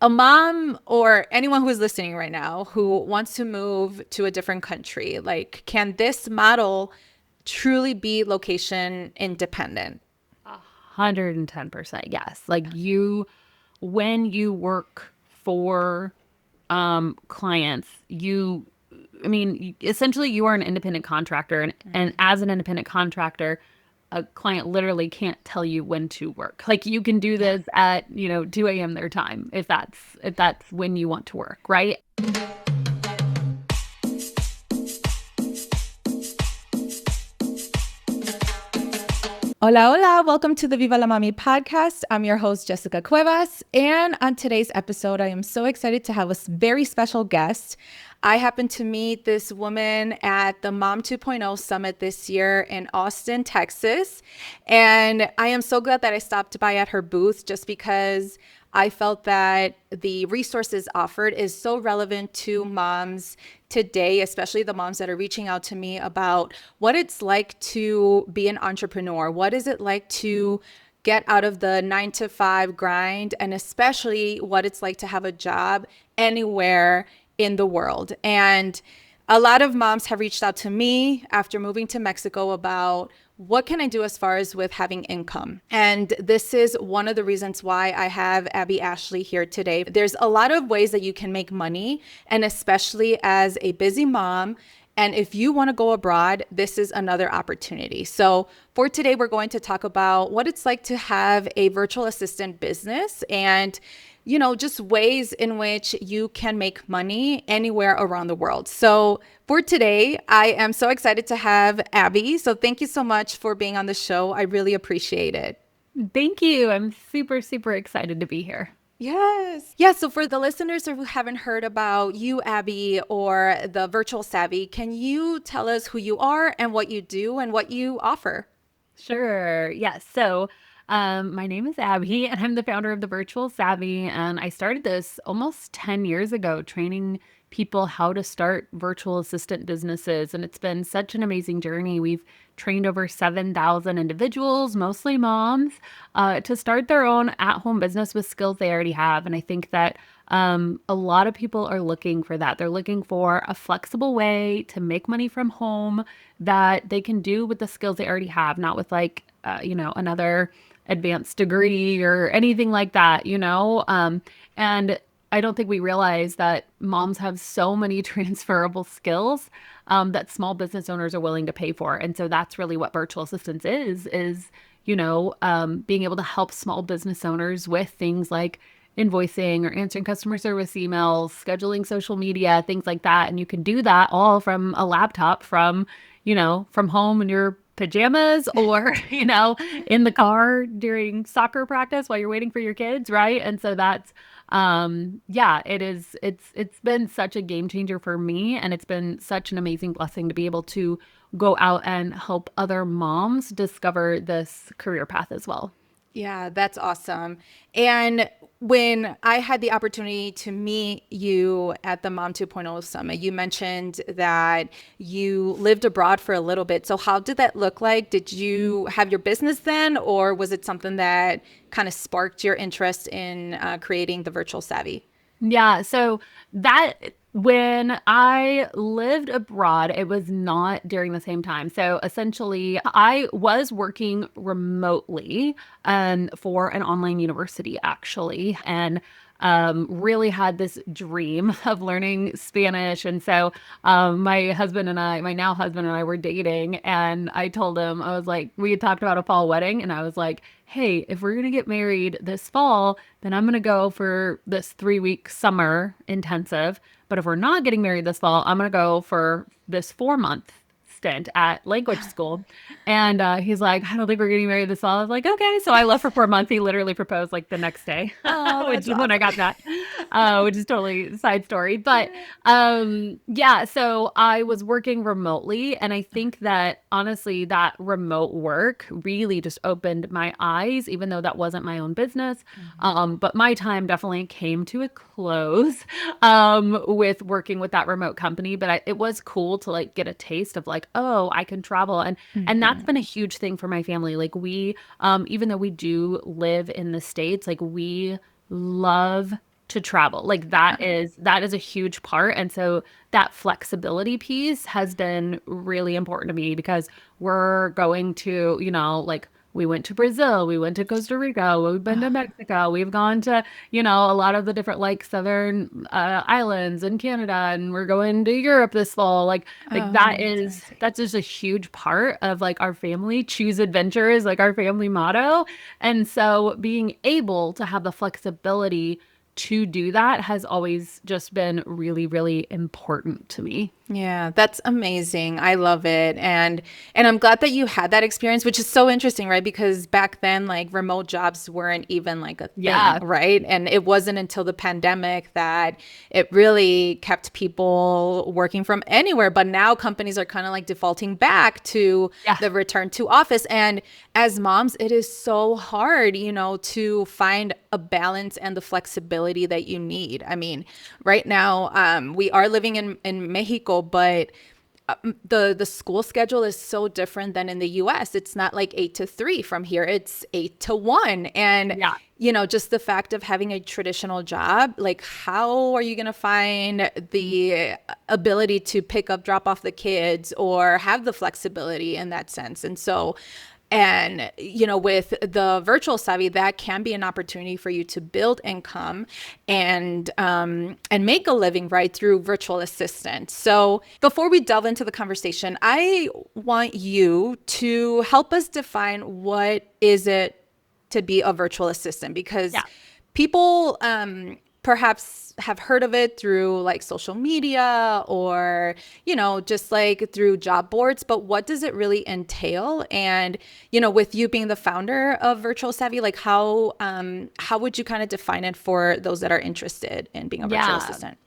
a mom or anyone who is listening right now who wants to move to a different country, like, can this model truly be location independent? 110%. Yes. Like when you work for clients, I mean, essentially you are an independent contractor, and as an independent contractor, a client literally can't tell you when to work. Like you can do Yeah. this at, 2 a.m. their time if that's when you want to work, right? Hola, hola. Welcome to the Viva la Mami podcast. I'm your host, Jessica Cuevas. And on today's episode, I am so excited to have a very special guest. I happened to meet this woman at the Mom 2.0 Summit this year in Austin, Texas. And I am so glad that I stopped by at her booth just because I felt that the resources offered is so relevant to moms today, especially the moms that are reaching out to me about what it's like to be an entrepreneur. What is it like to get out of the 9 to 5 grind, and especially what it's like to have a job anywhere in the world. And a lot of moms have reached out to me after moving to Mexico about what can I do as far as with having income. And this is one of the reasons why I have Abbey Ashley here today. There's a lot of ways that you can make money, and especially as a busy mom. And if you want to go abroad, this is another opportunity. So for today, we're going to talk about what it's like to have a virtual assistant business and just ways in which you can make money anywhere around the world. So for today, I am so excited to have Abbey. So thank you so much for being on the show. I really appreciate it. Thank you. I'm super, super excited to be here. Yes. Yeah. So for the listeners who haven't heard about you, Abbey, or the Virtual Savvy, can you tell us who you are and what you do and what you offer? Sure. Yes. So, my name is Abby, and I'm the founder of the Virtual Savvy. And I started this almost 10 years ago, training people how to start virtual assistant businesses. And it's been such an amazing journey. We've trained over 7,000 individuals, mostly moms, to start their own at home business with skills they already have. And I think that a lot of people are looking for that. They're looking for a flexible way to make money from home that they can do with the skills they already have, not with like, another advanced degree or anything like that. And I don't think we realize that moms have so many transferable skills that small business owners are willing to pay for. And so that's really what virtual assistance is being able to help small business owners with things like invoicing or answering customer service emails, scheduling social media, things like that. And you can do that all from a laptop from home in your pajamas or, in the car during soccer practice while you're waiting for your kids, right? And so that's yeah, it's been such a game changer for me, and it's been such an amazing blessing to be able to go out and help other moms discover this career path as well. Yeah, that's awesome. And when I had the opportunity to meet you at the Mom 2.0 Summit, you mentioned that you lived abroad for a little bit. So, how did that look like? Did you have your business then, or was it something that kind of sparked your interest in creating the Virtual Savvy? Yeah, so that when I lived abroad, it was not during the same time. So essentially, I was working remotely for an online university, actually, and really had this dream of learning Spanish. And so my now husband and I were dating, and I told him, I was like, we had talked about a fall wedding, and I was like, hey, if we're going to get married this fall, then I'm going to go for this 3 week summer intensive. But if we're not getting married this fall, I'm going to go for this 4 month stint at language school. And he's like, I don't think we're getting married this fall. I was like, okay. So I left for 4 months. He literally proposed like the next day, Oh, which that's is when I got awesome. that, which is totally side story. But Yeah. yeah, so I was working remotely. And I think that honestly, that remote work really just opened my eyes, even though that wasn't my own business. Mhm. But my time definitely came to a close with working with that remote company. But it was cool to like get a taste of like, oh, I can travel. And that's Mhm. been a huge thing for my family. Like even though we do live in the States, like we love to travel. Like that is a huge part. And so that flexibility piece has been really important to me because we're going to, like we went to Brazil, we went to Costa Rica, we've been to Mexico, we've gone to, a lot of the different like southern islands in Canada, and we're going to Europe this fall. Like that's just a huge part of like our family. Choose adventure is like our family motto. And so being able to have the flexibility to do that has always just been really, really important to me. Yeah, that's amazing. I love it. And I'm glad that you had that experience, which is so interesting, right? Because back then like remote jobs weren't even like a thing, Yeah. right? And it wasn't until the pandemic that it really kept people working from anywhere. But now companies are kind of like defaulting back to Yeah. the return to office. And as moms, it is so hard, to find a balance and the flexibility that you need. I mean, right now, we are living in Mexico, but the school schedule is so different than in the US. It's not like 8 to 3 from here. It's 8 to 1. And, Yeah. just the fact of having a traditional job, like how are you going to find the ability to pick up, drop off the kids or have the flexibility in that sense? And so, and, with the virtual savvy, that can be an opportunity for you to build income and make a living right through virtual assistants. So before we delve into the conversation, I want you to help us define what is it to be a virtual assistant, because Yeah. people perhaps have heard of it through like social media or, just like through job boards, but what does it really entail? And, with you being the founder of Virtual Savvy, like how would you kind of define it for those that are interested in being a virtual Yeah, assistant?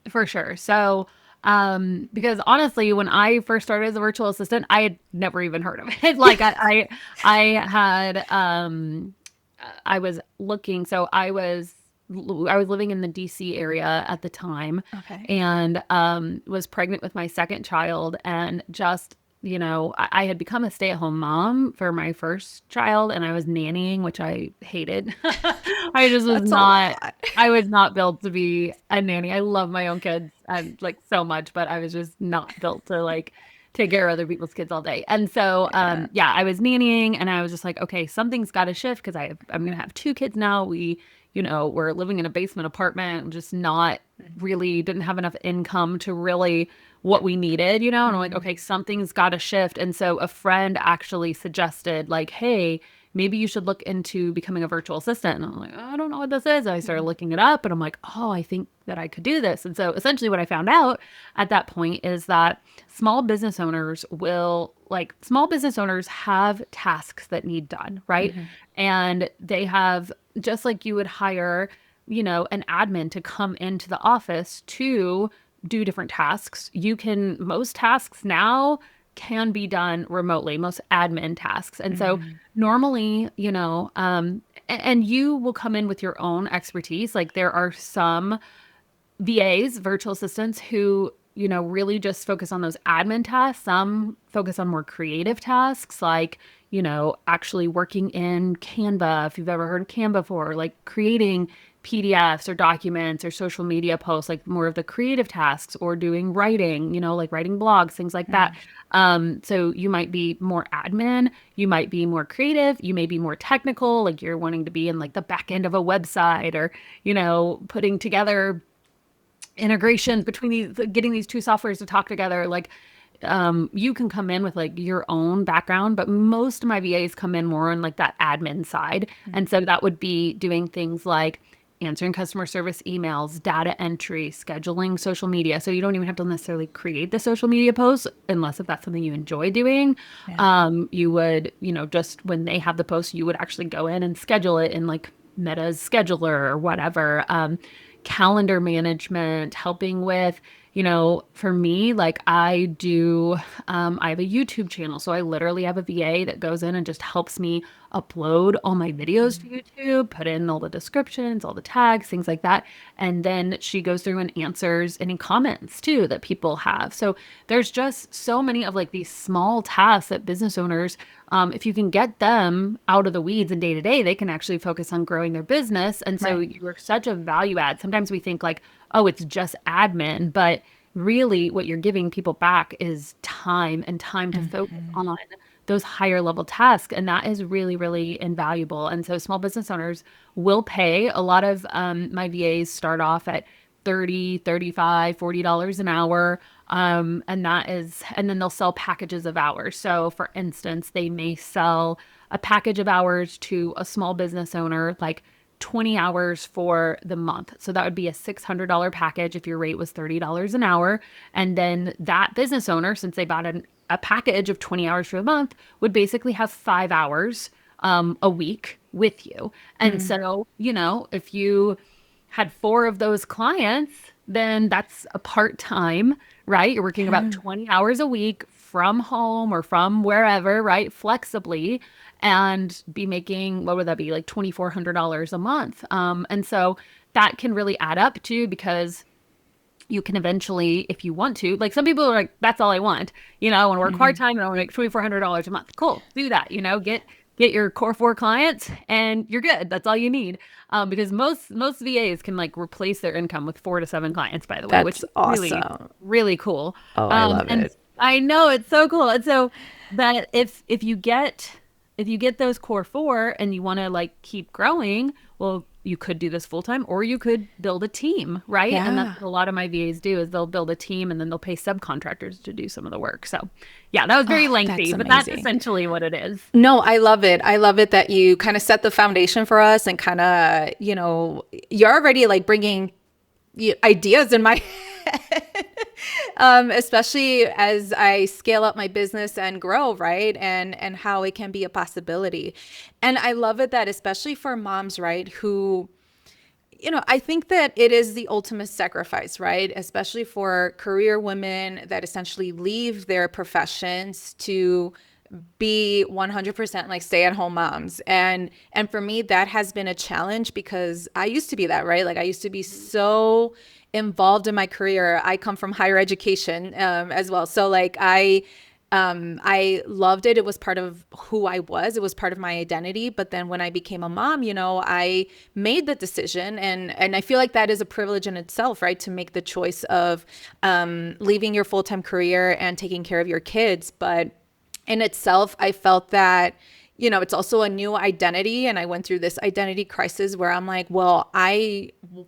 for sure. So, because honestly, when I first started as a virtual assistant, I had never even heard of it. Like I had, I was looking, so I was living in the DC area at the time, Okay. and was pregnant with my second child, and just I had become a stay-at-home mom for my first child, and I was nannying, which I hated. I just was That's a not. lot. I was not built to be a nanny. I love my own kids like so much, but I was just not built to like take care of other people's kids all day. And so, Yeah. yeah, I was nannying, and I was just like, okay, something's got to shift because I'm gonna have two kids now. We're living in a basement apartment, just not really didn't have enough income to really what we needed, and I'm like, okay, something's got to shift. And so a friend actually suggested like, hey, maybe you should look into becoming a virtual assistant. And I'm like, I don't know what this is. I started looking it up, and I'm like, oh, I think that I could do this. And so essentially what I found out at that point is that small business owners have tasks that need done, right? And they have, just like you would hire, an admin to come into the office to do different tasks. Most tasks now can be done remotely, most admin tasks. And so normally, and you will come in with your own expertise. Like there are some VAs, virtual assistants, who, really just focus on those admin tasks. Some focus on more creative tasks, like, actually working in Canva, if you've ever heard of Canva before, like creating PDFs or documents or social media posts, like more of the creative tasks, or doing writing, like writing blogs, things like that. So you might be more admin, you might be more creative, you may be more technical, like you're wanting to be in like the back end of a website, or, putting together integrations between getting these two softwares to talk together. Like you can come in with like your own background, but most of my VAs come in more on like that admin side. And so that would be doing things like answering customer service emails, data entry, scheduling social media. So you don't even have to necessarily create the social media posts unless if that's something you enjoy doing. You would, just when they have the post, you would actually go in and schedule it in like Meta's scheduler or whatever. Calendar management, helping with, for me, like I have a YouTube channel. So I literally have a VA that goes in and just helps me upload all my videos to YouTube, put in all the descriptions, all the tags, things like that. And then she goes through and answers any comments too that people have. So there's just so many of like these small tasks that business owners, if you can get them out of the weeds and day to day, they can actually focus on growing their business. And so Right. you're such a value add. Sometimes we think like, oh, it's just admin, but really what you're giving people back is time and time to focus on those higher level tasks. And that is really, really invaluable. And so small business owners will pay. A lot of my VAs start off at 30, 35, $40 an hour. And then they'll sell packages of hours. So for instance, they may sell a package of hours to a small business owner, like 20 hours for the month. So that would be a $600 package if your rate was $30 an hour. And then that business owner, since they bought a package of 20 hours for the month, would basically have 5 hours a week with you. And so, if you had 4 of those clients, then that's a part-time, right? You're working about 20 hours a week from home or from wherever, right? Flexibly, and be making, what would that be? Like $2,400 a month. And so that can really add up too, because you can eventually, if you want to, like some people are like, that's all I want. I want to work part-time and I want to make $2,400 a month. Cool. Do that, get your core 4 clients and you're good. That's all you need. Because most VAs can like replace their income with 4 to 7 clients, by the way, which That's is really, awesome. really cool. Oh, I love And it. I know it's so cool. And so that if you get those core 4 and you want to like keep growing, well, you could do this full time or you could build a team, right? And that's Yeah. what a lot of my VAs do is they'll build a team and then they'll pay subcontractors to do some of the work. So yeah, that was very Oh, lengthy, that's but that's amazing. essentially what it is. No, I love it. I love it that you kind of set the foundation for us and kind of, you're already like bringing ideas in my especially as I scale up my business and grow, right? And how it can be a possibility. And I love it that especially for moms, right, who I think that it is the ultimate sacrifice, right? Especially for career women that essentially leave their professions to be 100% like stay-at-home moms. And for me that has been a challenge because I used to be that, right? Like I used to be so involved in my career. I come from higher education as well. So like I loved it. It was part of who I was. It was part of my identity. But then when I became a mom, I made the decision, and I feel like that is a privilege in itself, right? To make the choice of leaving your full-time career and taking care of your kids. But in itself, I felt that, it's also a new identity. And I went through this identity crisis where I'm like, well,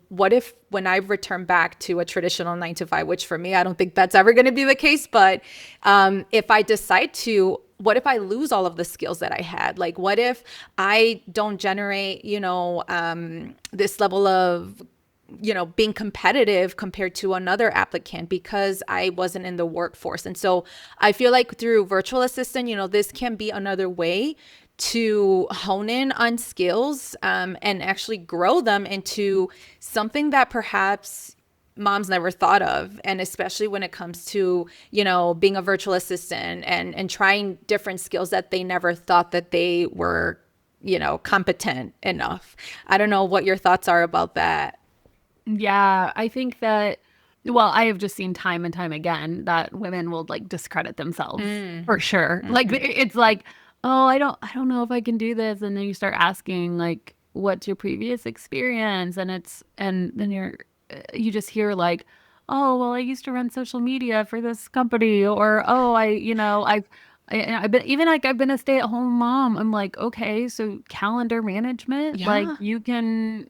what if when I return back to a traditional 9 to 5, which for me, I don't think that's ever going to be the case. But if I decide to, what if I lose all of the skills that I had? Like, what if I don't generate, this level of being competitive compared to another applicant because I wasn't in the workforce. And so I feel like through virtual assistant, this can be another way to hone in on skills and actually grow them into something that perhaps moms never thought of. And especially when it comes to, being a virtual assistant and trying different skills that they never thought that they were, competent enough. I don't know what your thoughts are about that. Yeah, I think that, well, I have just seen time and time again that women will like discredit themselves for sure. Like it's like, oh, I don't know if I can do this. And then you start asking like, what's your previous experience? And then you just hear like, oh, well, I used to run social media for this company, or oh, I've been even like I've been a stay-at-home mom. I'm like, okay, so calendar management, like Yeah. you can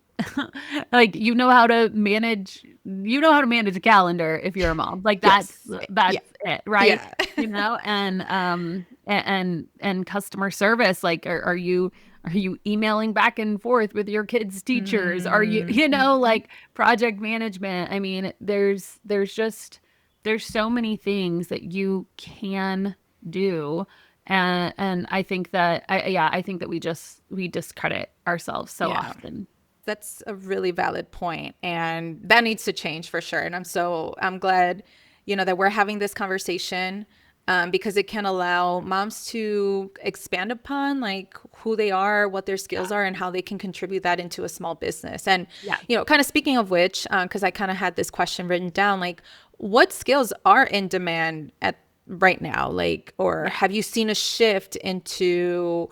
like you know how to manage a calendar if you're a mom. Like that's Yes. that's Yeah. it, right? Yeah. And customer service, like are you emailing back and forth with your kids' teachers? Are you like project management? I mean, there's so many things that you can do. And I think that I think that we discredit ourselves so Yeah. often. That's a really valid point, and that needs to change for sure. And I'm glad, that we're having this conversation. because it can allow moms to expand upon like who they are, what their skills are, and how they can contribute that into a small business. And, Yeah. kind of speaking of which, because I kind of had this question written down, like what skills are in demand at right now? Like, or have you seen a shift into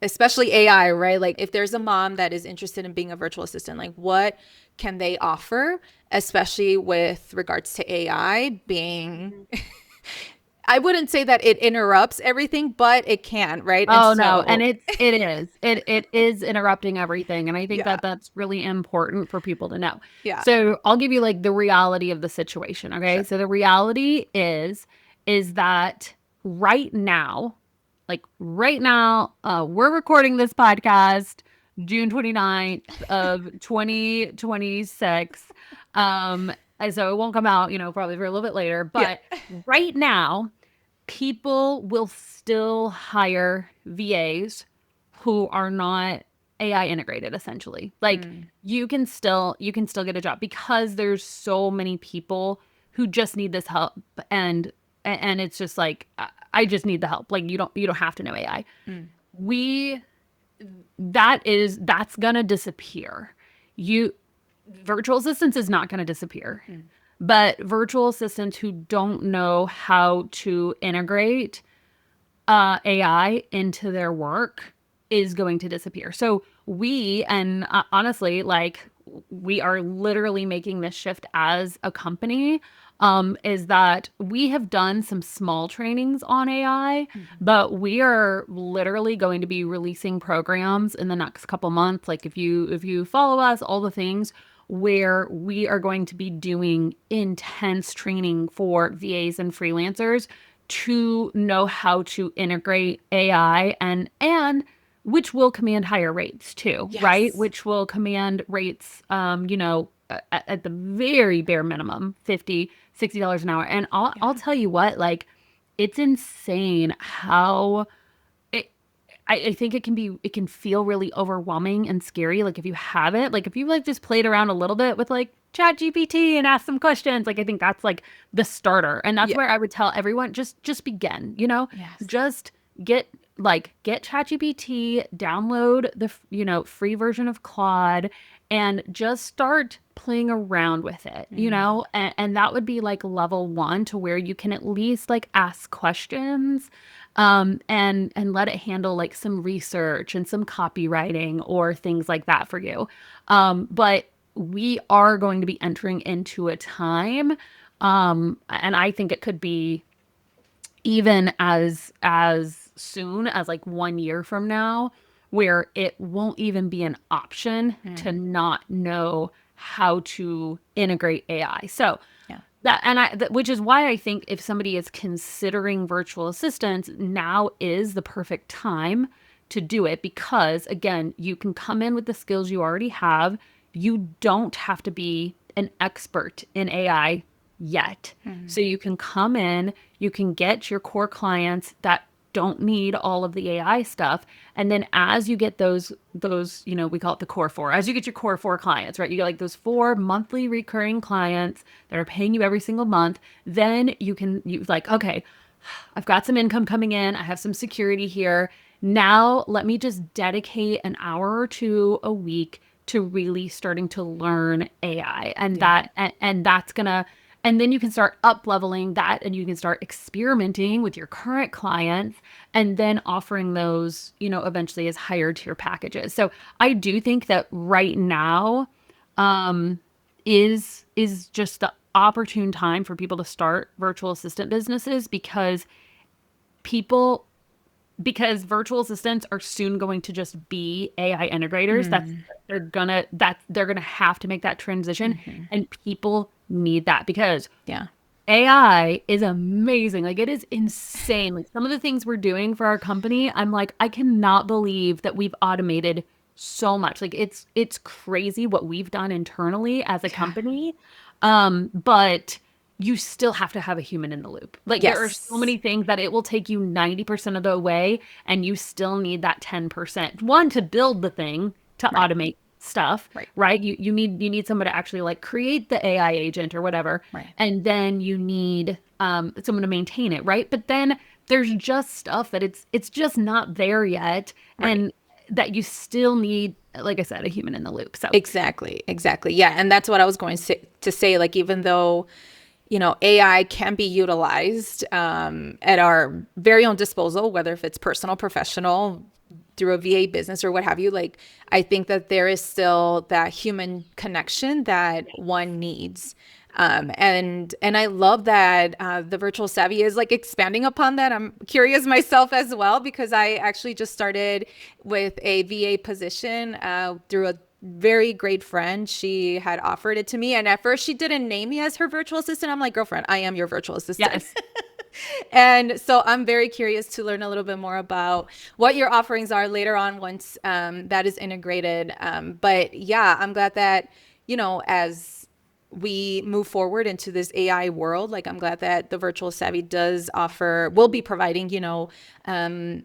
especially AI, right? Like if there's a mom that is interested in being a virtual assistant, like what can they offer, especially with regards to AI being, I wouldn't say that it interrupts everything, but it can, right? And Oh no, and so, it is interrupting everything, and I think yeah, that that's really important for people to know. yeah, So I'll give you like the reality of the situation. Okay, sure. so the reality is that right now, like right now, we're recording this podcast June 29th of 2026. And so it won't come out, probably for a little bit later, Yeah. but right now people will still hire VAs who are not AI integrated essentially. Like Mm, you can still get a job because there's so many people who just need this help and it's just like I just need the help. Like you don't have to know AI. mm, We that's gonna disappear. You Virtual assistants is not going to disappear. mm. But virtual assistants who don't know how to integrate AI into their work is going to disappear. So honestly, like we are literally making this shift as a company. Is that we have done some small trainings on AI, Mhm. but we are literally going to be releasing programs in the next couple months. Like if you follow us, all the things where we are going to be doing intense training for VAs and freelancers to know how to integrate AI and which will command higher rates too, right? Yes. Which will command rates at the very bare minimum, 50, $60 an hour. And I'll Yeah. tell you what, like it's insane how it I think it can feel really overwhelming and scary. Like if you have it, like if you like just played around a little bit with like chat GPT and asked some questions, like I think that's like the starter. And that's Yeah. where I would tell everyone just begin, Yes. just get chat GPT, download the free version of Claude and just start playing around with it, Mm. and that would be like level one to where you can at least like ask questions and let it handle like some research and some copywriting or things like that for you. But we are going to be entering into a time, and I think it could be even as soon as like 1 year from now, where it won't even be an option to Mm. not know how to integrate AI. So Yeah. which is why I think if somebody is considering virtual assistants, now is the perfect time to do it because again, you can come in with the skills you already have. You don't have to be an expert in AI yet. Mm. So you can come in, you can get your core clients that don't need all of the AI stuff. And then as you get those, we call it the core four. As you get your core four clients, right? You get like those 4 monthly recurring clients that are paying you every single month. Then you like, okay, I've got some income coming in. I have some security here. Now let me just dedicate an hour or two a week to really starting to learn AI. And Yeah. that's gonna and then you can start up leveling that and you can start experimenting with your current clients and then offering those, eventually as higher tier packages. So I do think that right now um, is just the opportune time for people to start virtual assistant businesses people because virtual assistants are soon going to just be AI integrators. Mm. They're gonna have to make that transition, Mhm. and people need that because Yeah. AI is amazing. Like it is insane. Like some of the things we're doing for our company, I'm like, I cannot believe that we've automated so much. Like it's crazy what we've done internally as a Yeah. company. But you still have to have a human in the loop. Like there are so Yes. many things that it will take you 90% of the way and you still need that 10%. One to build the thing, to Right. automate stuff, Right. right? You need someone to actually like create the AI agent or whatever. Right. And then you need someone to maintain it, right? But then there's just stuff that it's just not there yet, Right. and that you still need, like I said, a human in the loop. So Exactly. Exactly. Yeah. And that's what I was going to say. Like, even though, AI can be utilized at our very own disposal, whether if it's personal, professional, through a VA business or what have you, like, I think that there is still that human connection that one needs. And I love that the virtual savvy is like expanding upon that. I'm curious myself as well, because I actually just started with a VA position through a very great friend. She had offered it to me, and at first she didn't name me as her virtual assistant. I'm like, girlfriend, I am your virtual assistant. yes. And so I'm very curious to learn a little bit more about what your offerings are later on once that is integrated. But yeah, I'm glad that, as we move forward into this AI world, like, I'm glad that the virtual savvy will be providing,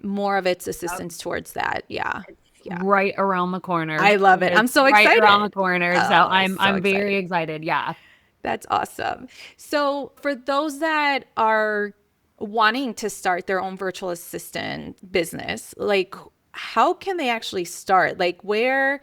more of its assistance towards that. Yeah. Yeah. Right around the corner. I love it. I'm It's so right around excited. the corner. So Oh, so I'm very excited. excited. Yeah. That's awesome. So, for those that are wanting to start their own virtual assistant business, like, how can they actually start? Like, where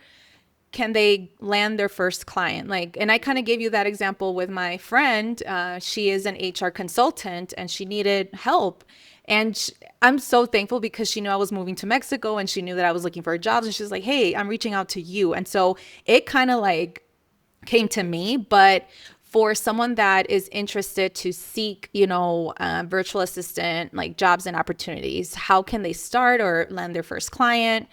can they land their first client? Like, and I kind of gave you that example with my friend. She is an HR consultant and she needed help. And I'm so thankful because she knew I was moving to Mexico and she knew that I was looking for jobs. And she's like, hey, I'm reaching out to you. And so it kind of like came to me. But for someone that is interested to seek, virtual assistant like jobs and opportunities, how can they start or land their first client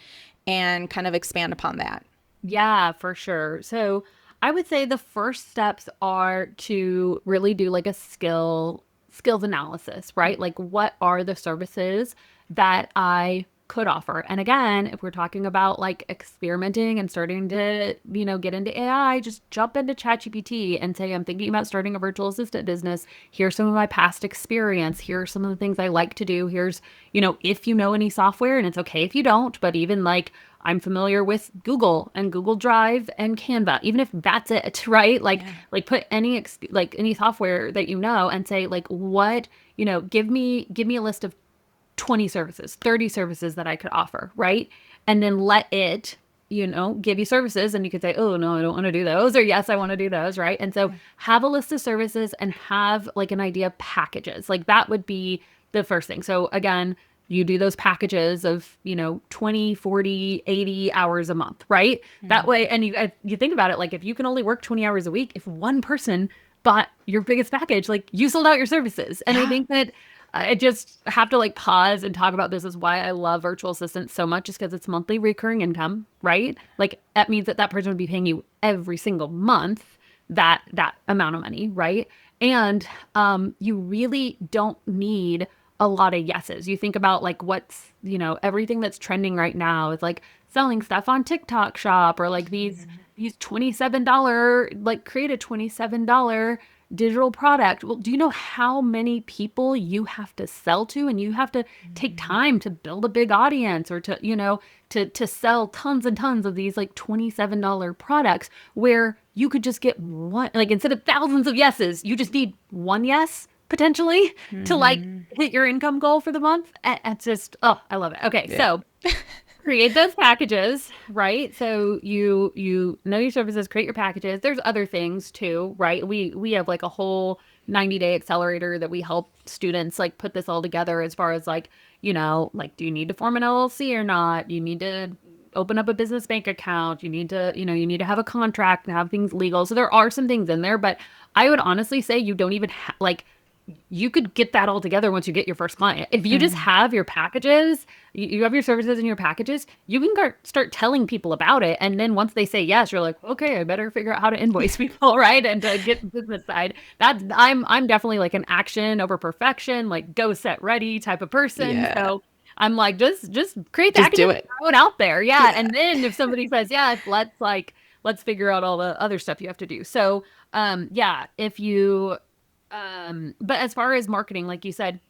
and kind of expand upon that? Yeah, for sure. So I would say the first steps are to really do like a skills analysis, right? Like what are the services that I could offer? And again, if we're talking about like experimenting and starting to, get into AI, just jump into ChatGPT and say, I'm thinking about starting a virtual assistant business. Here's some of my past experience. Here are some of the things I like to do. Here's, if you know any software, and it's okay if you don't, but even like I'm familiar with Google and Google Drive and Canva, even if that's it, right? Yeah. Like put any software that and say like what, give me a list of 20 services, 30 services that I could offer, right? And then let it, give you services and you could say, oh no, I don't want to do those, or yes, I want to do those, right? And so have a list of services and have like an idea of packages. Like that would be the first thing. So again, you do those packages of, 20, 40, 80 hours a month, right? That way, and you think about it, like if you can only work 20 hours a week, if one person bought your biggest package, like you sold out your services. And I Yeah. think that I just have to like pause and talk about this is why I love virtual assistants so much, is because it's monthly recurring income, right? Like that means that person would be paying you every single month that amount of money, right? And you really don't need a lot of yeses. You think about like what's, everything that's trending right now is like selling stuff on TikTok shop, or like these $27, like create a $27 digital product. Well, do you know how many people you have to sell to, and you have to take time to build a big audience, or to, to sell tons and tons of these like $27 products, where you could just get one, like instead of thousands of yeses, you just need one yes potentially to like hit your income goal for the month. And it's just, oh, I love it. Okay. Yeah. So create those packages, right? So you know your services, create your packages. There's other things too, right? We have like a whole 90-day accelerator that we help students like put this all together, as far as like, like do you need to form an LLC or not? You need to open up a business bank account. You need to, you need to have a contract and have things legal. So there are some things in there, but I would honestly say you don't even like, you could get that all together once you get your first client. If you just have your packages, you have your services and your packages, you can start telling people about it. And then once they say yes, you're like, okay, I better figure out how to invoice people, right? And to get the business side. I'm definitely like an action over perfection, like go set ready type of person. Yeah. So I'm like, just create the Just packages, do it. throw it out there. Yeah. Yeah. And then if somebody says, yeah, let's figure out all the other stuff you have to do. So yeah, if you but as far as marketing, like you said,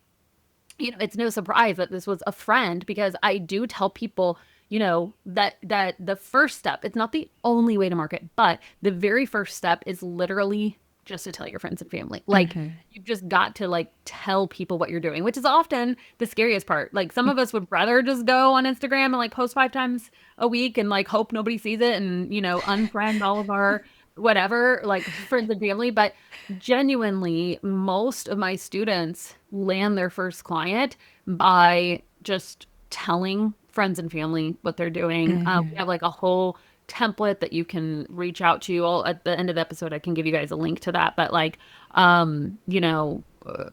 it's no surprise that this was a friend, because I do tell people, that the first step, it's not the only way to market, but the very first step is literally just to tell your friends and family. Like you've just got to like tell people what you're doing, which is often the scariest part. Like some of us would rather just go on Instagram and like post 5 times a week and like hope nobody sees it and, you know, unfriend all of our whatever, like friends and family. But genuinely, most of my students land their first client by just telling friends and family what they're doing. We have like a whole template that you can reach out to. At the end of the episode, I can give you guys a link to that. But like, you know,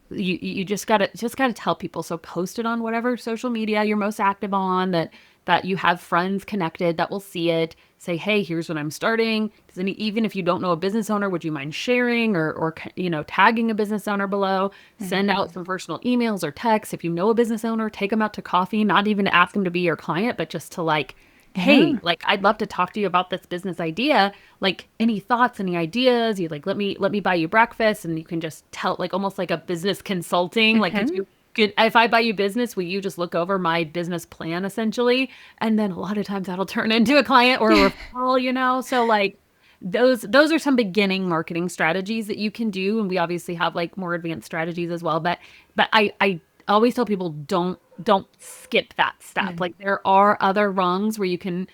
you just gotta tell people. So post it on whatever social media you're most active on, that you have friends connected that will see it. Say, hey, here's what I'm starting. Even if you don't know a business owner, would you mind sharing or you know, tagging a business owner below? Send out some personal emails or texts. If you know a business owner, take them out to coffee. Not even to ask them to be your client, but just to like, hey, like I'd love to talk to you about this business idea. Like any thoughts, any ideas? You like let me buy you breakfast, and you can just tell, like almost like a business consulting. Like if I buy you business, will you just look over my business plan essentially? And then a lot of times that'll turn into a client or a referral, you know? So like those are some beginning marketing strategies that you can do. And we obviously have like more advanced strategies as well. But I always tell people don't skip that step. Like there are other rungs where you can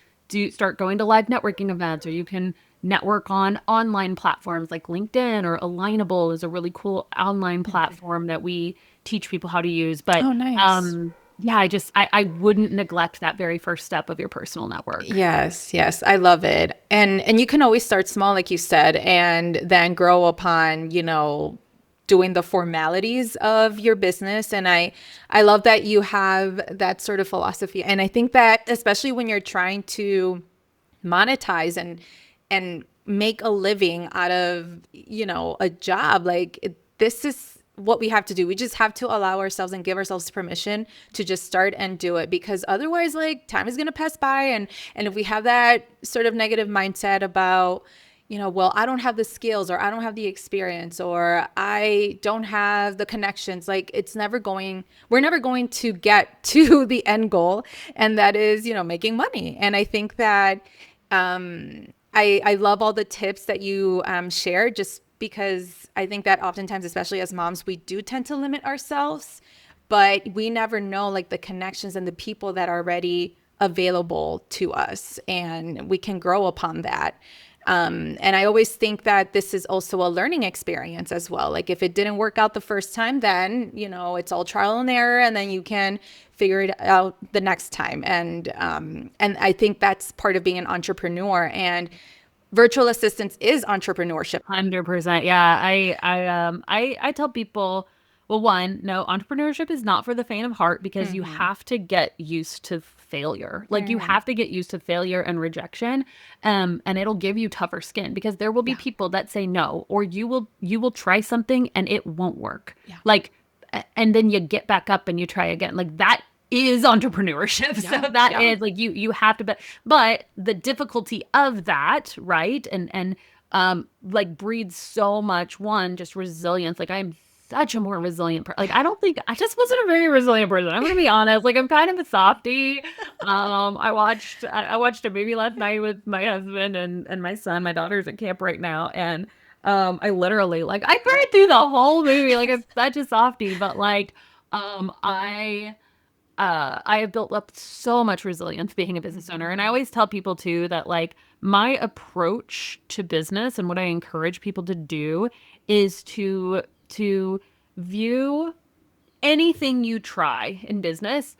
start going to live networking events, or you can network on online platforms like LinkedIn, or Alignable is a really cool online platform that we teach people how to use. But yeah, I wouldn't neglect that very first step of your personal network. Yes, I love it. And you can always start small, like you said, and then grow upon, you know, doing the formalities of your business. And I love that you have that sort of philosophy. And I think that especially when you're trying to monetize and make a living out of, you know, a job, like this is what we have to do. We just have to allow ourselves and give ourselves permission to just start and do it, because otherwise like time is going to pass by. And if we have that sort of negative mindset about, you know, well, I don't have the skills, or I don't have the experience, or I don't have the connections, like we're never going to get to the end goal. And that is, you know, making money. And I think that, I love all the tips that you shared, just because I think that oftentimes, especially as moms, we do tend to limit ourselves, but we never know like the connections and the people that are already available to us, and we can grow upon that. And I always think that this is also a learning experience as well. Like if it didn't work out the first time, then, you know, it's all trial and error, and then you can figure it out the next time. And I think that's part of being an entrepreneur, and virtual assistants is entrepreneurship. 100%. Yeah. I tell people, well, one, no, entrepreneurship is not for the faint of heart, because you have to get used to failure. Like you have to get used to failure and rejection. And it'll give you tougher skin, because there will be people that say no, or you will try something and it won't work. Like, and then you get back up and you try again. Like that is entrepreneurship. So that is like, you have to, but the difficulty of that, right? And like breeds so much, just resilience. Like I'm such a more resilient person. Like I just wasn't a very resilient person. I'm gonna be honest. Like I'm kind of a softie. I watched a movie last night with my husband and my son. My daughter's at camp right now, and I literally like I cried through the whole movie. Like I'm such a softie, but like I have built up so much resilience being a business owner. And I always tell people too that like my approach to business and what I encourage people to do is to view anything you try in business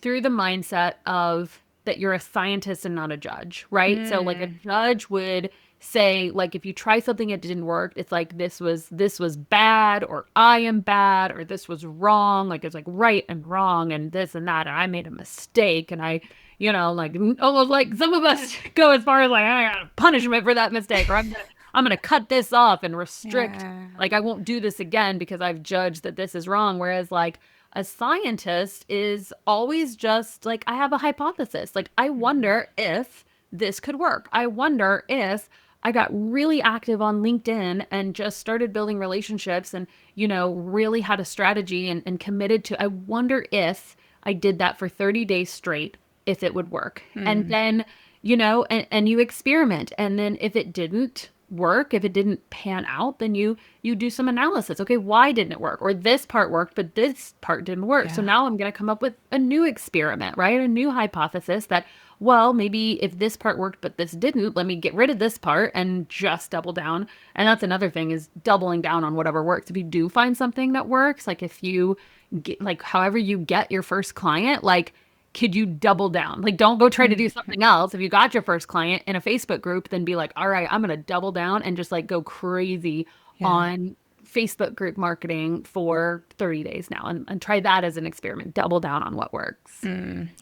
through the mindset of that you're a scientist and not a judge, right? So like a judge would say, like, if you try something, it didn't work, it's like, this was bad, or I am bad, or this was wrong. Like, it's like right and wrong and this and that. And I made a mistake. And I, you know, like almost like some of us go as far as like, I got a punishment for that mistake, or I'm going to cut this off and restrict, like, I won't do this again because I've judged that this is wrong. Whereas like a scientist is always just like, I have a hypothesis. Like, I wonder if this could work. I wonder if I got really active on LinkedIn and just started building relationships and, you know, really had a strategy and committed to, I wonder if I did that for 30 days straight, if it would work. And then, you know, and you experiment. And then if it didn't, work, if it didn't pan out, then you do some analysis. Okay, why didn't it work? Or this part worked, but this part didn't work. So Yeah. now I'm going to come up with a new experiment, right? A new hypothesis that, well, maybe if this part worked, but this didn't, let me get rid of this part and just double down. And that's another thing, is doubling down on whatever works. If you do find something that works, like if you get, like, however you get your first client, like, could you double down? Like, don't go try to do something else. If you got your first client in a Facebook group, then be like, all right, I'm going to double down and just like go crazy Yeah. on Facebook group marketing for 30 days now, and try that as an experiment. Double down on what works.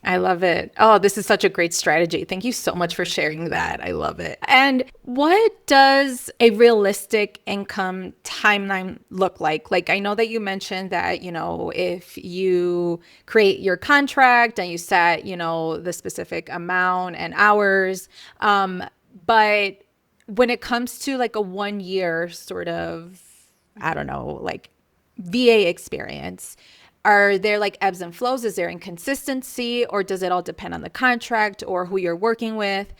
I love it. Oh, this is such a great strategy. Thank you so much for sharing that. I love it. And what does a realistic income timeline look like? Like, I know that you mentioned that, if you create your contract and you set, the specific amount and hours, but when it comes to like a 1 year sort of, I don't know, like VA experience, are there like ebbs and flows? Is there inconsistency, or does it all depend on the contract or who you're working with?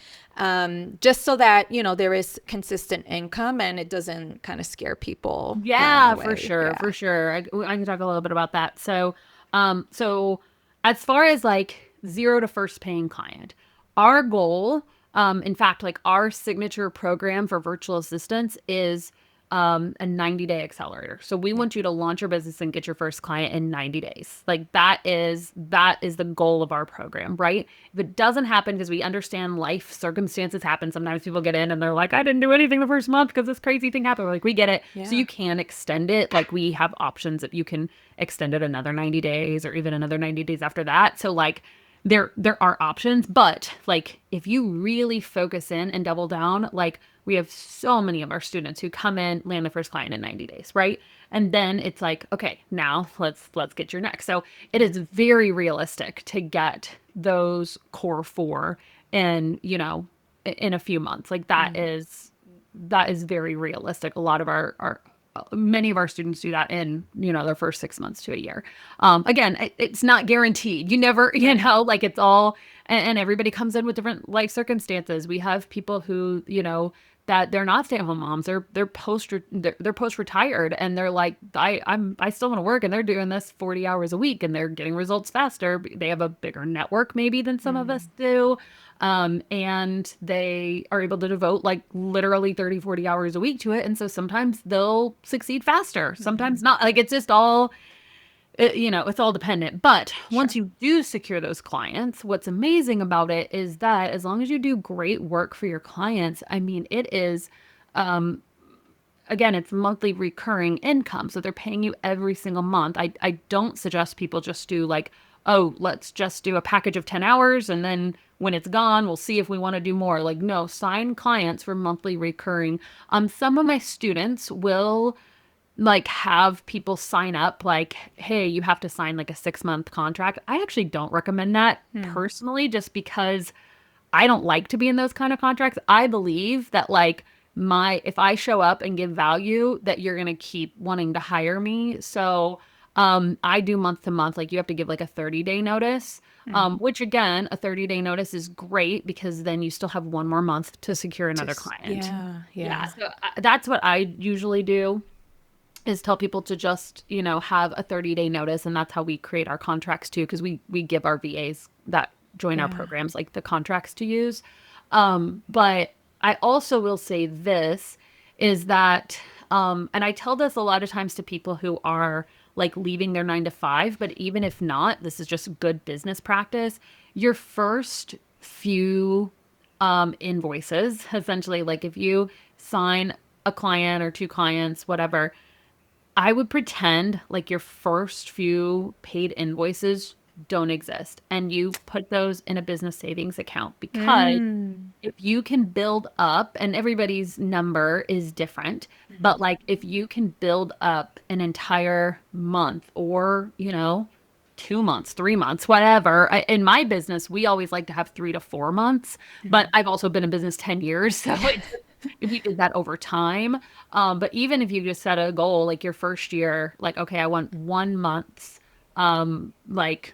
Just so that, there is consistent income and it doesn't kind of scare people along Yeah, the for way. sure, Yeah. for sure. I can talk a little bit about that. So as far as like zero to first paying client, our goal, in fact, like our signature program for virtual assistants is a 90-day accelerator. So we want you to launch your business and get your first client in 90 days. Like that is the goal of our program, right? If it doesn't happen, because we understand life circumstances happen. Sometimes people get in and they're like, I didn't do anything the first month because this crazy thing happened. We're like, we get it. So Yeah. you can extend it. Like we have options that you can extend it another 90 days or even another 90 days after that. So like there are options, but like if you really focus in and double down, like we have so many of our students who come in, land the first client in 90 days, right? And then it's like, okay, now let's get your next. So it is very realistic to get those core four in, in a few months. Like that is very realistic. A lot of our many of our students do that in, their first 6 months to a year. Again, it's not guaranteed. You never, like it's all, and everybody comes in with different life circumstances. We have people who, that they're not stay-at-home moms. They're post retired, and they're like, I still want to work, and they're doing this 40 hours a week, and they're getting results faster. They have a bigger network maybe than some of us do. And they are able to devote like literally 30, 40 hours a week to it. And so sometimes they'll succeed faster, sometimes not. Like it's just all, it's all dependent. But Sure. once you do secure those clients, what's amazing about it is that as long as you do great work for your clients, I mean, it is, again, it's monthly recurring income. So they're paying you every single month. I don't suggest people just do like, oh, let's just do a package of 10 hours and then when it's gone, we'll see if we want to do more. Like, no, sign clients for monthly recurring. Some of my students will like have people sign up like, hey, you have to sign like a 6-month contract. I actually don't recommend that personally, just because I don't like to be in those kind of contracts. I believe that like if I show up and give value, that you're going to keep wanting to hire me. So I do month to month. Like you have to give like a 30-day notice, which again, a 30-day notice is great because then you still have one more month to secure another Just, client. yeah. Yeah. Yeah. So that's what I usually do, is tell people to just, have a 30-day notice. And that's how we create our contracts too. Cause we give our VAs that join our Yeah. programs, like the contracts to use. But I also will say this is that, and I tell this a lot of times to people who are like leaving their 9 to 5, but even if not, this is just good business practice. Your first few invoices, essentially, like if you sign a client or two clients, whatever, I would pretend like your first few paid invoices don't exist and you put those in a business savings account, because Mm. if you can build up, and everybody's number is different, but like if you can build up an entire month or, 2 months, 3 months, whatever. In my business, we always like to have 3 to 4 months, but I've also been in business 10 years. So if you did that over time, but even if you just set a goal, like your first year, like, okay, I want 1 month's, like,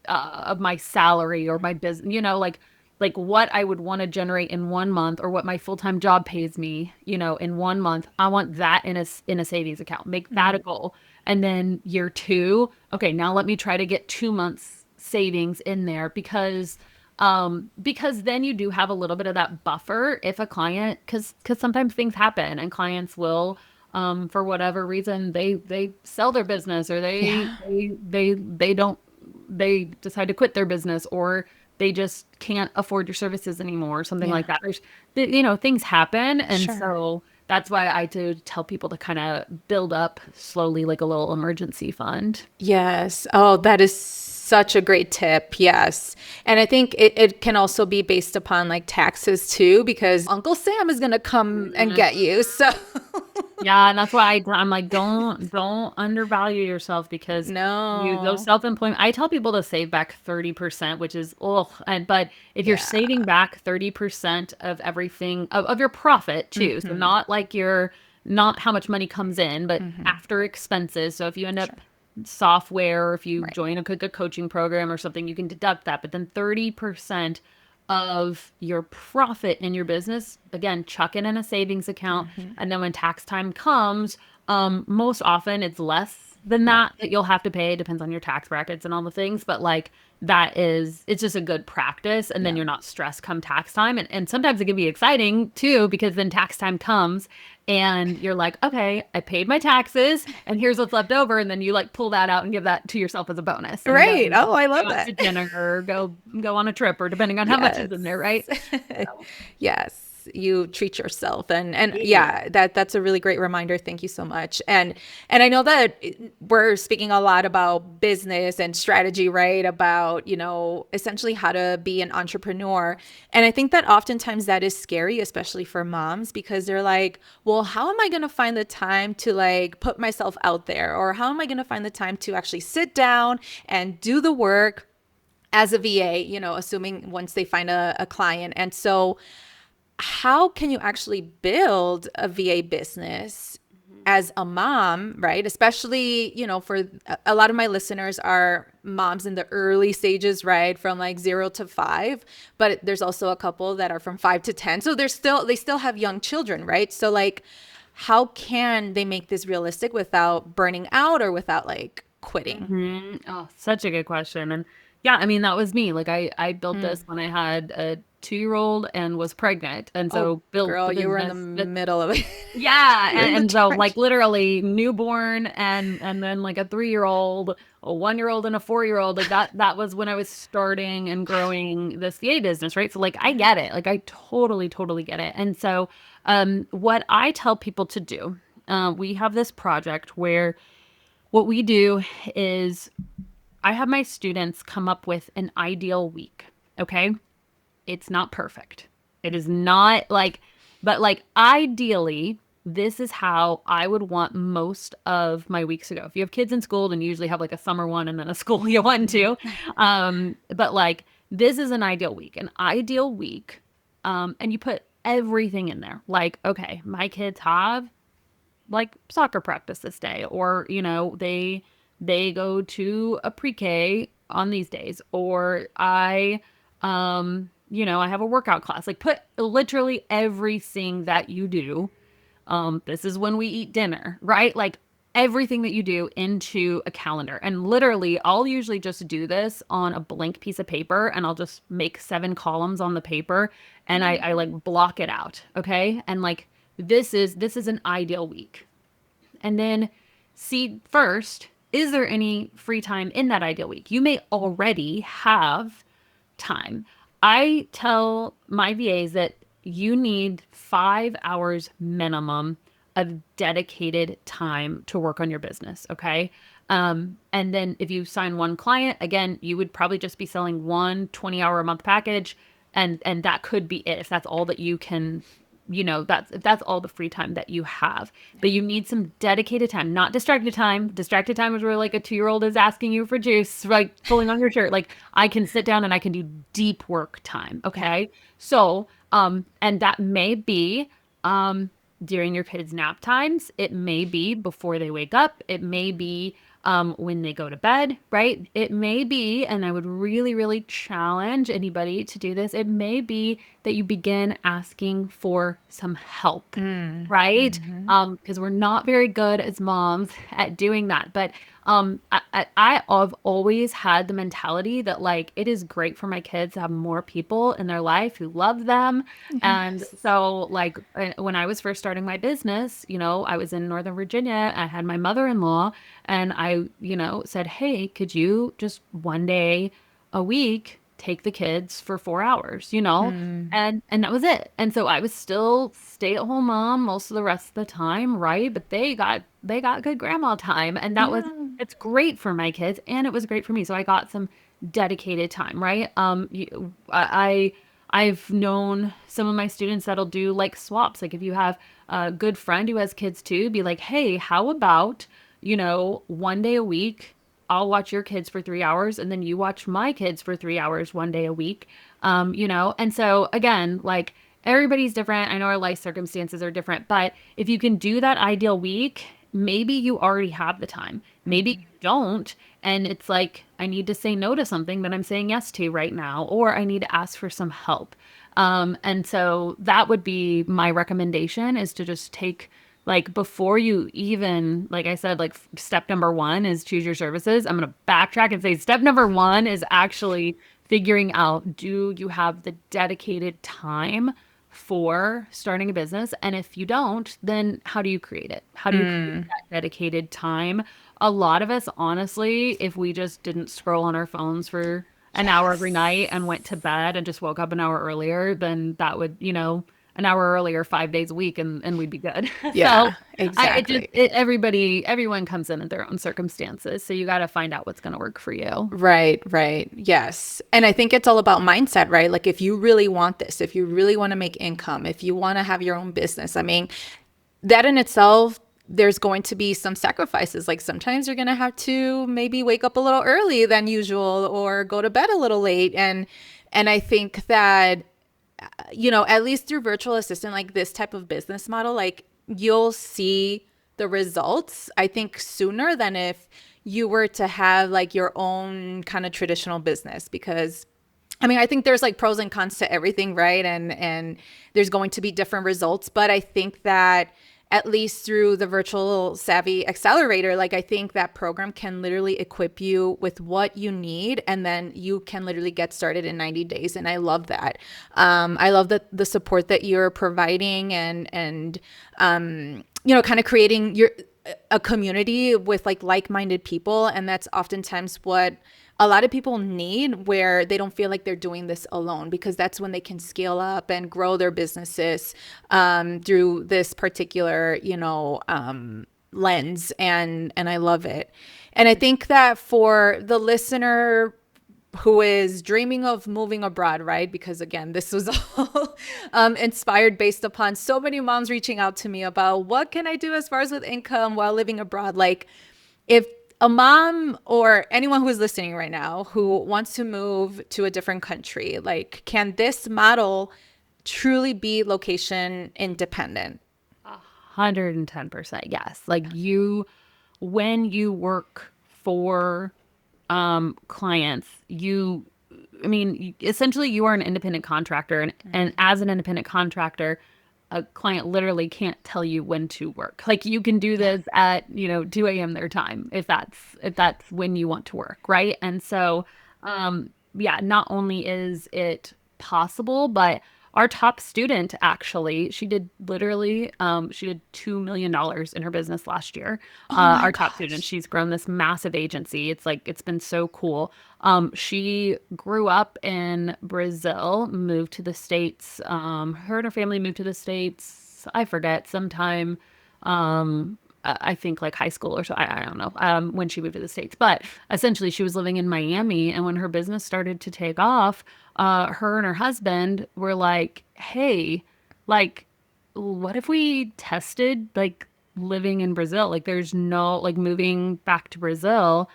of my salary or my business, like like what I would want to generate in 1 month or what my full-time job pays me, in 1 month. I want that in a savings account. Make that a goal. And then year two, okay, now let me try to get 2 months savings in there because then you do have a little bit of that buffer if a client, because sometimes things happen and clients will for whatever reason they sell their business or Yeah. they don't they decide to quit their business or they just can't afford your services anymore or something Yeah. like that. Things happen. And Sure. so that's why I do tell people to kind of build up slowly like a little emergency fund. Yes. Oh, that is such a great tip. Yes. And I think it can also be based upon like taxes too, because Uncle Sam is going to come and Mhm. get you. So, Yeah, and that's why I'm like, don't undervalue yourself because those no. self-employment. I tell people to save back 30%, which is but if you're Yeah. saving back 30% of everything of your profit too, so Hmm. not like not how much money comes in, but Hmm. after expenses. So if you end up Sure. software, or if you Right. join a coaching program or something, you can deduct that, but then 30% of your profit in your business, again, chuck it in a savings account. Hmm. And then when tax time comes, most often it's less than Right. that you'll have to pay. It depends on your tax brackets and all the things. But like it's just a good practice. And then Yeah. you're not stressed come tax time. And sometimes it can be exciting too, because then tax time comes and you're like, okay, I paid my taxes and here's what's left over. And then you like pull that out and give that to yourself as a bonus and Right. Oh, I go love out that. to dinner or go on a trip or depending on how much is in there, Yes. right? So, Yes. You treat yourself and yeah. yeah, that's a really great reminder. Thank you so much. And I know that we're speaking a lot about business and strategy, right? About, essentially how to be an entrepreneur. And I think that oftentimes that is scary, especially for moms, because they're like, well, how am I going to find the time to like put myself out there? Or how am I going to find the time to actually sit down and do the work as a VA, assuming once they find a client. And so, how can you actually build a VA business as a mom, right? Especially, for a lot of my listeners are moms in the early stages, right? From like 0 to 5, but there's also a couple that are from 5 to 10. So they still have young children, right? So like, how can they make this realistic without burning out or without like quitting? Oh, such a good question. And yeah, I mean, that was me. Like I built Mm. this when I had a 2-year-old and was pregnant. And Oh, so built girl, the you were in the business that, middle of it. yeah. You're in the And so like trench. literally newborn and then like a 3-year-old, a 1-year-old and a 4-year-old. Like that was when I was starting and growing this VA business, right? So like I Yeah. get it. Like I totally, totally get it. And so what I tell people to do, we have this project where what we do is I have my students come up with an ideal week. Okay. It's not perfect. It is not like, but like ideally, this is how I would want most of my weeks to go. If you have kids in school, then you usually have like a summer one and then a school one too. But like this is an ideal week. An ideal week. And you put everything in there. Like, okay, my kids have like soccer practice this day or they go to a pre-K on these days or I have a workout class. Like put literally everything that you do. This is when we eat dinner, right? Like everything that you do into a calendar. And literally I'll usually just do this on a blank piece of paper and I'll just make 7 columns on the paper and I like block it out. Okay. And like this is an ideal week. And then see first, is there any free time in that ideal week? You may already have time. I tell my VAs that you need 5 hours minimum of dedicated time to work on your business. Okay. And then if you sign one client, again, you would probably just be selling one 20-hour a month package. And that could be it. If that's all that you can, that's all the free time that you have. But you need some dedicated time, not distracted time. Distracted time is where like a 2-year-old is asking you for juice, like pulling on your shirt. Like I can sit down and I can do deep work time. Yeah. Okay. So, and that may be during your kids' nap times. It may be before they wake up. It may be when they go to bed, right? It may be, and I would really, really challenge anybody to do this. It may be that you begin asking for some help, right? Mm-hmm. Because we're not very good as moms at doing that. But I've always had the mentality that like it is great for my kids to have more people in their life who love them. And Yes. so, like, when I was first starting my business, I was in Northern Virginia. I had my mother-in-law, and I said, "Hey, could you just one day a week take the kids for 4 hours?" Mm. And that was it. And so I was still stay-at-home mom most of the rest of the time, right? But they got good grandma time, and Yeah. it's great for my kids, and it was great for me. So I got some dedicated time, right? I've known some of my students that'll do like swaps. Like if you have a good friend who has kids too, be like, "Hey, how about, one day a week, I'll watch your kids for 3 hours and then you watch my kids for 3 hours one day a week." And so again, like everybody's different. I know our life circumstances are different, but if you can do that ideal week, maybe you already have the time. Maybe you don't. And it's like, I need to say no to something that I'm saying yes to right now, or I need to ask for some help. And so that would be my recommendation, is to just take, like, before you even, like I said, like step number one is choose your services. I'm going to backtrack and say step number one is actually figuring out, do you have the dedicated time for starting a business? And if you don't, then how do you create it? How do you create Mm. that dedicated time? A lot of us, honestly, if we just didn't scroll on our phones for an hour every night and Yes. went to bed and just woke up an hour earlier, then that would, an hour earlier, 5 days a week, and we'd be good. So Yeah, exactly. everyone comes in at their own circumstances. So you got to find out what's going to work for you. Right, right. Yes. And I think it's all about mindset, right? Like if you really want this, if you really want to make income, if you want to have your own business, I mean, that in itself, there's going to be some sacrifices. Like sometimes you're going to have to maybe wake up a little early than usual or go to bed a little late. And I think that at least through virtual assistant, like this type of business model, like you'll see the results, I think, sooner than if you were to have like your own kind of traditional business. Because I mean, I think there's like pros and cons to everything, right? And there's going to be different results, but I think that at least through the virtual savvy accelerator, like I think that program can literally equip you with what you need, and then you can literally get started in 90 days. And I love that. I love the support that you're providing, and kind of creating a community with like-minded people. And that's oftentimes what a lot of people need, where they don't feel like they're doing this alone, because that's when they can scale up and grow their businesses through this particular lens. And I love it. And I think that for the listener who is dreaming of moving abroad, right? Because again, this was all inspired based upon so many moms reaching out to me about what can I do as far as with income while living abroad. Like if a mom or anyone who is listening right now who wants to move to a different country, like can this model truly be location independent? 110%. Yes. Like when you work for clients, I mean, essentially you are an independent contractor, and as an independent contractor, a client literally can't tell you when to work. Like you can do this at, 2 a.m. their time, if that's when you want to work, right? And so, yeah, not only is it possible, but our top student, actually, she did $2 million in her business last year. Oh my Our top student, gosh. she's grown this massive agency. It's been so cool. She grew up in Brazil, moved to the States. Her and her family moved to the States, I forget, sometime, I think like high school or so. I don't know, when she moved to the States. But essentially, she was living in Miami. And when her business started to take off, her and her husband were like, "Hey, like, what if we tested like living in Brazil? Like there's no like moving back to Brazil.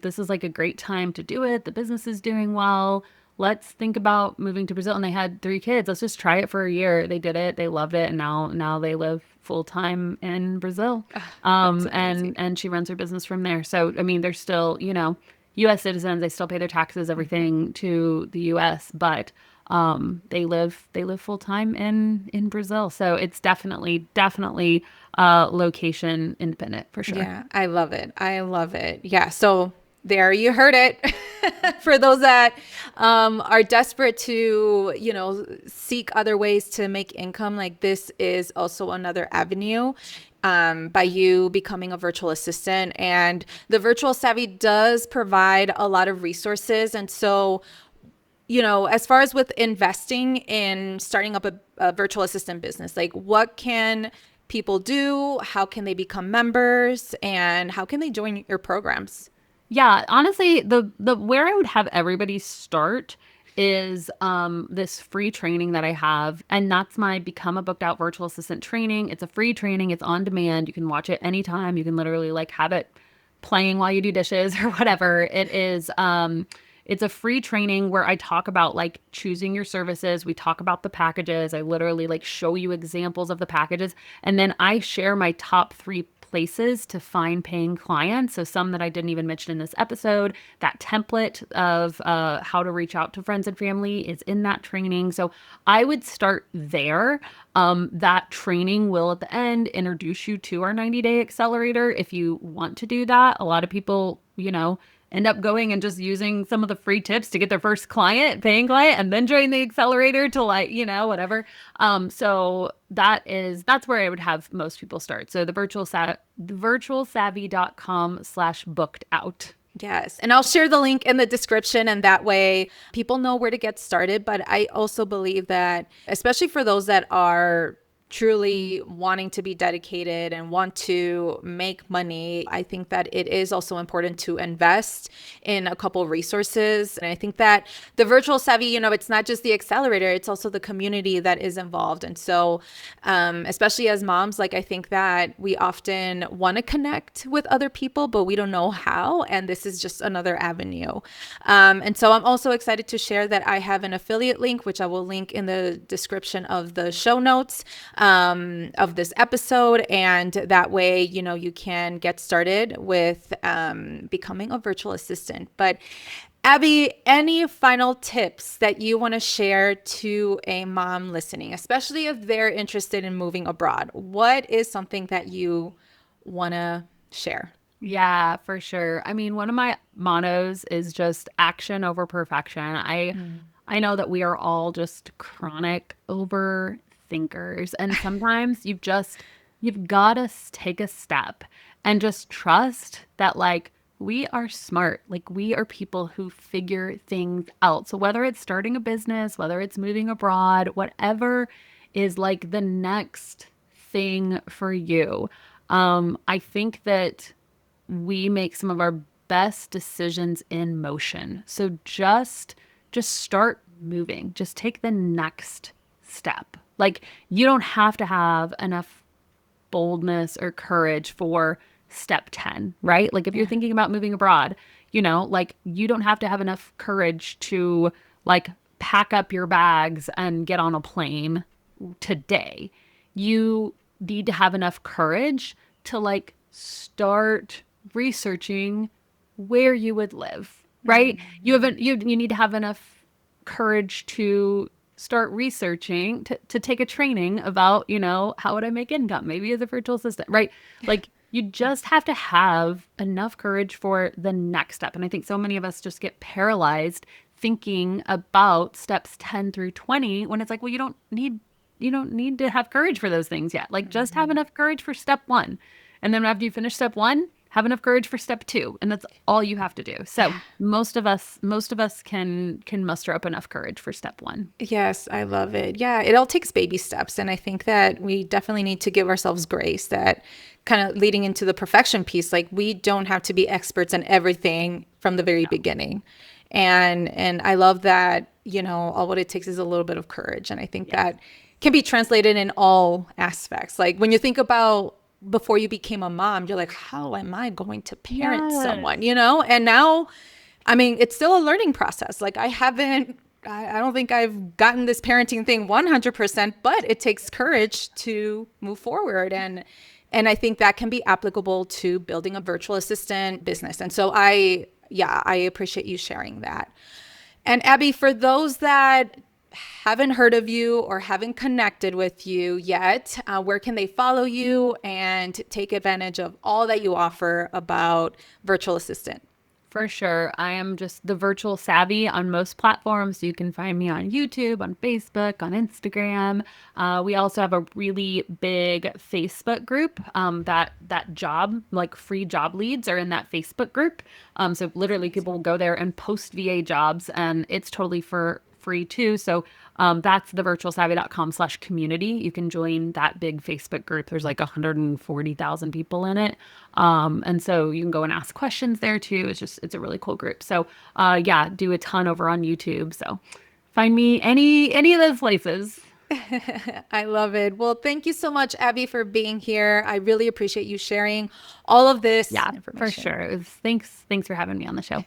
This is like a great time to do it. The business is doing well. let's think about moving to Brazil. And they had 3 kids. Let's just try it for a year. They did it. They loved it. And now they live full time in Brazil. That's amazing. And she runs her business from there. So, I mean, they're still, US citizens. They still pay their taxes, everything to the US, but they live full time in Brazil. So it's definitely location independent for sure. Yeah, I love it. I love it. Yeah. So there you heard it. For those that are desperate to, seek other ways to make income, like this is also another avenue by you becoming a virtual assistant. And the Virtual Savvy does provide a lot of resources. And so, as far as with investing in starting up a virtual assistant business, like what can people do? How can they become members? And how can they join your programs? Yeah, honestly, the where I would have everybody start is this free training that I have, and that's my Become a Booked Out Virtual Assistant training. It's a free training. It's on demand. You can watch it anytime. You can literally like have it playing while you do dishes or whatever. It is it's a free training where I talk about like choosing your services. We talk about the packages. I literally like show you examples of the packages, and then I share my top 3 places to find paying clients. So some that I didn't even mention in this episode, that template of how to reach out to friends and family is in that training. So I would start there. That training will at the end introduce you to our 90-day accelerator if you want to do that. A lot of people, end up going and just using some of the free tips to get their first paying client, and then join the accelerator to whatever. So that's where I would have most people start. So the virtualsavvy.com/booked out. Yes. And I'll share the link in the description, and that way people know where to get started. But I also believe that, especially for those that are truly wanting to be dedicated and want to make money, I think that it is also important to invest in a couple resources. And I think that the Virtual Savvy, it's not just the accelerator, it's also the community that is involved. And so, especially as moms, like I think that we often want to connect with other people, but we don't know how. And this is just another avenue. And so I'm also excited to share that I have an affiliate link, which I will link in the description of the show notes of this episode. And that way, you can get started with becoming a virtual assistant. But Abby, any final tips that you want to share to a mom listening, especially if they're interested in moving abroad? What is something that you want to share? Yeah, for sure. I mean, one of my mottos is just action over perfection. I know that we are all just chronic overthinkers, and sometimes you've got to take a step and just trust that like we are smart. Like we are people who figure things out. So whether it's starting a business, whether it's moving abroad, whatever is like the next thing for you. I think that we make some of our best decisions in motion. So just start moving. Just take the next step. Like you don't have to have enough boldness or courage for step 10, right? Like if you're thinking about moving abroad, like you don't have to have enough courage to like pack up your bags and get on a plane today. You need to have enough courage to like start researching where you would live, right? You need to have enough courage to start researching to take a training about, how would I make income? Maybe as a virtual assistant, right? Like you just have to have enough courage for the next step. And I think so many of us just get paralyzed thinking about steps 10 through 20 when it's like, well, you don't need to have courage for those things yet. Like just have enough courage for step 1. And then after you finish step 1, have enough courage for step 2. And that's all you have to do. So most of us can muster up enough courage for step 1. Yes, I love it. Yeah, it all takes baby steps. And I think that we definitely need to give ourselves grace, that kind of leading into the perfection piece, like we don't have to be experts in everything from the very beginning. And I love that, all what it takes is a little bit of courage. And I think that can be translated in all aspects. Like when you think about before you became a mom, you're like, how am I going to parent someone, And now, I mean, it's still a learning process. Like I haven't I don't think I've gotten this parenting thing 100%, but it takes courage to move forward. And I think that can be applicable to building a virtual assistant business. And so I appreciate you sharing that. And Abby, for those that haven't heard of you or haven't connected with you yet, where can they follow you and take advantage of all that you offer about virtual assistant? For sure. I am just the virtual savvy on most platforms. You can find me on YouTube, on Facebook, on Instagram. We also have a really big Facebook group that job, like free job leads are in that Facebook group. So literally people will go there and post VA jobs, and it's totally for free too. So that's the virtualsavvy.com/community. You can join that big Facebook group. There's like 140,000 people in it. And so you can go and ask questions there too. It's a really cool group. So yeah, do a ton over on YouTube. So find me any of those places. I love it. Well, thank you so much, Abby, for being here. I really appreciate you sharing all of this Yeah, for information. sure. Thanks for having me on the show.